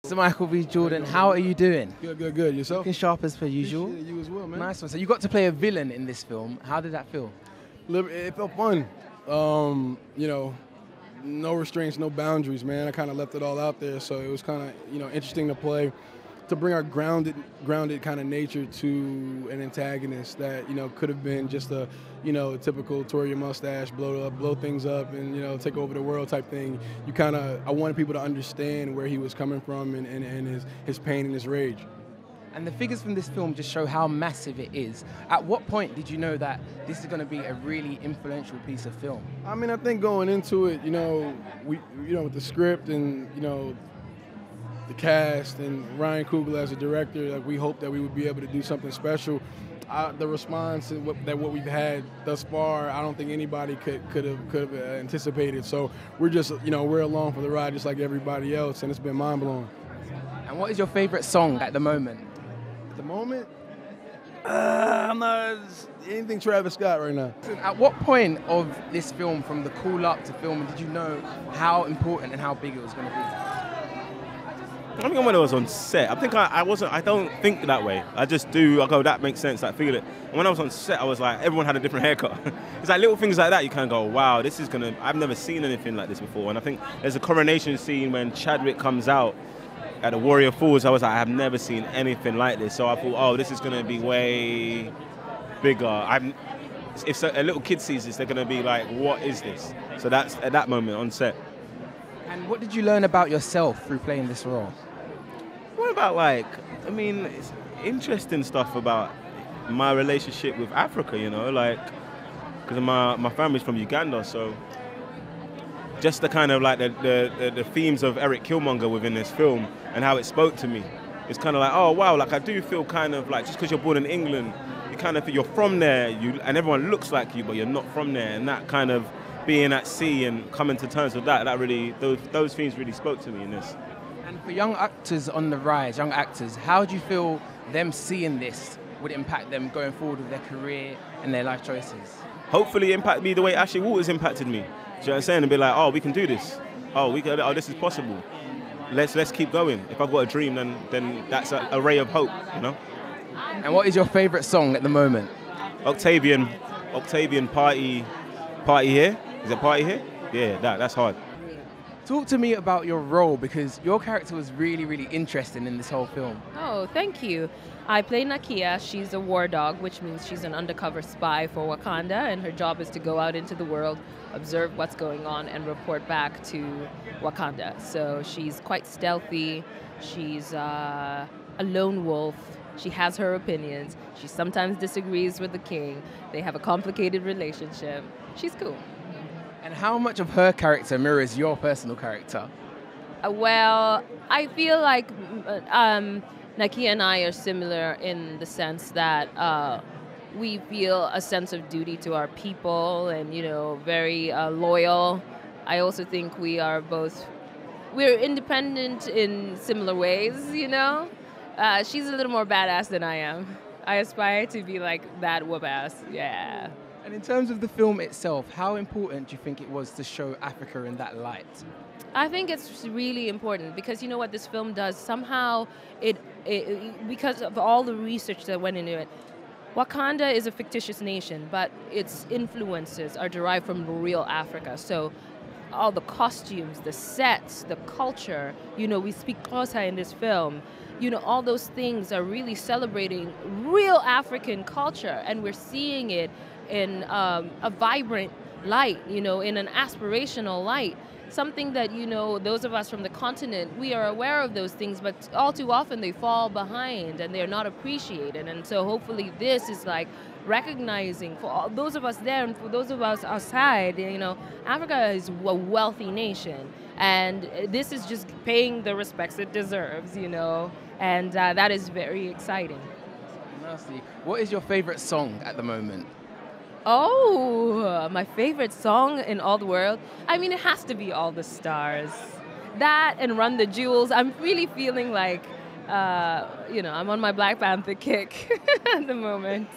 So Michael B. Jordan, how are you doing? Good, good, good. Yourself? Looking sharp as per usual. Appreciate you as well, man. Nice one. So you got to play a villain in this film. How did that feel? It felt fun. You know, no restraints, no boundaries, man. I kind of left it all out there, so it was kind of, you know, interesting to play, to bring our grounded kind of nature to an antagonist that, you know, could have been just a, you know, a typical twirl your mustache, blow things up, and, you know, take over the world type thing. I wanted people to understand where he was coming from and his pain and his rage. And the figures from this film just show how massive it is. At what point did you know that this is going to be a really influential piece of film? I mean, I think going into it, you know, with the script and, you know, the cast and Ryan Coogler as a director, like, we hoped that we would be able to do something special. The response and what we've had thus far, I don't think anybody could have anticipated. So we're just, you know, we're along for the ride just like everybody else, and it's been mind blowing. And what is your favorite song at the moment? At the moment, I'm not anything Travis Scott right now. At what point of this film, from the call up to filming, did you know how important and how big it was going to be? I think when I was on set, I don't think that way. I just do, I go, that makes sense, I feel it. And when I was on set, I was like, everyone had a different haircut. It's like little things like that, you kind of go, wow, this is gonna, I've never seen anything like this before. And I think there's a coronation scene when Chadwick comes out at the Warrior Falls. I was like, I have never seen anything like this. So I thought, oh, this is gonna be way bigger. If a little kid sees this, they're gonna be like, what is this? So that's at that moment on set. And what did you learn about yourself through playing this role? What about, like, I mean, it's interesting stuff about my relationship with Africa, you know, like, because my family's from Uganda, so just the kind of like the themes of Eric Killmonger within this film and how it spoke to me. It's kind of like, oh wow, like I do feel kind of like, just because you're born in England, you kind of feel you're from there, and everyone looks like you, but you're not from there, and that kind of being at sea and coming to terms with that really, those themes really spoke to me in this. And for young actors on the rise, young actors, how do you feel them seeing this would impact them going forward with their career and their life choices? Hopefully impact me the way Ashley Walters impacted me. Do you know what I'm saying? And be like, oh, we can do this. Oh, this is possible. Let's keep going. If I've got a dream, then that's a ray of hope, you know? And what is your favorite song at the moment? Octavian Party Here. Is it Party Here? Yeah, that's hard. Talk to me about your role, because your character was really, really interesting in this whole film. Oh, thank you. I play Nakia. She's a war dog, which means she's an undercover spy for Wakanda, and her job is to go out into the world, observe what's going on, and report back to Wakanda. So she's quite stealthy. She's a lone wolf. She has her opinions. She sometimes disagrees with the king. They have a complicated relationship. She's cool. And how much of her character mirrors your personal character? Well, I feel like Nakia and I are similar in the sense that we feel a sense of duty to our people and, you know, very loyal. I also think we're independent in similar ways, you know? She's a little more badass than I am. I aspire to be like that whoop-ass, yeah. And in terms of the film itself, how important do you think it was to show Africa in that light? I think it's really important because you know what this film does? Somehow, because of all the research that went into it, Wakanda is a fictitious nation, but its influences are derived from real Africa. So all the costumes, the sets, the culture, you know, we speak Xhosa in this film. You know, all those things are really celebrating real African culture, and we're seeing it in a vibrant light, you know, in an aspirational light. Something that, you know, those of us from the continent, we are aware of those things, but all too often they fall behind and they're not appreciated. And so hopefully this is like recognizing for all those of us there and for those of us outside, you know, Africa is a wealthy nation. And this is just paying the respects it deserves, you know, and that is very exciting. Nasty. What is your favorite song at the moment? Oh, my favorite song in all the world? I mean, it has to be All the Stars. That and Run the Jewels. I'm really feeling like, you know, I'm on my Black Panther kick at the moment.